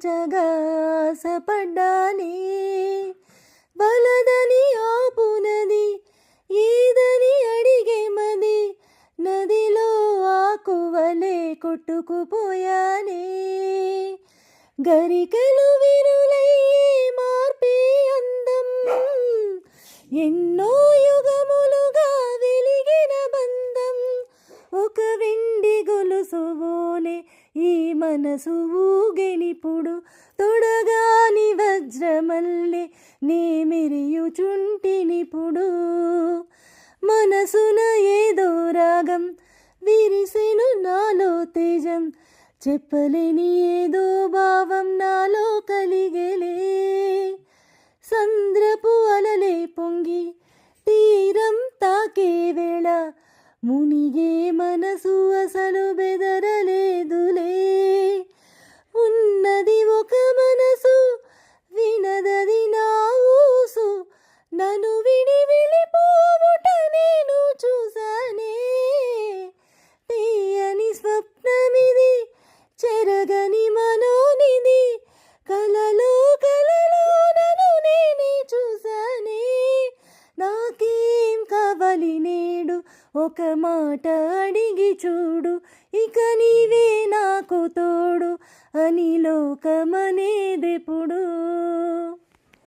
వరించగా ఆశపడ్డానే. వలదని ఆపునది ఏదని అడిగే మది, నదిలో ఆకువలే కొట్టుకుపోయానే. గరికలు విరులై మార్పే అందం, ఎన్నో యుగములుగా వెలిగిన బంధం. ఒక వెండి గొలుసువోలే ఈ మనసు ఊగెనిప్పుడు, తొడగాని వజ్రమల్లె నే మెరియుచుంటినిప్పుడు. మనసున ఏదో రాగం విరిసెను నాలో తేజం, చెప్పలేని ఏదో భావం నాలో కలిగేలే. సంద్రపు అలలే పొంగి తీరం తాకే వేళ, మునిగే మనసు అసలు బెదరలేదులే. ఉన్నది ఒక మనసు వినదది నా ఊసు, నన్ను విడి వెళ్ళిపోవుట నేను చూసానే. తీయని స్వప్నమిది చెరగని మనోనిది, కలలో నన్ను నేనే చూసానే. నాకేం కావాలి నేడు ఒక మాట అడిగి చూడు, ఇక నీవే నాకు తోడు అని లోకమనేదెప్పుడు.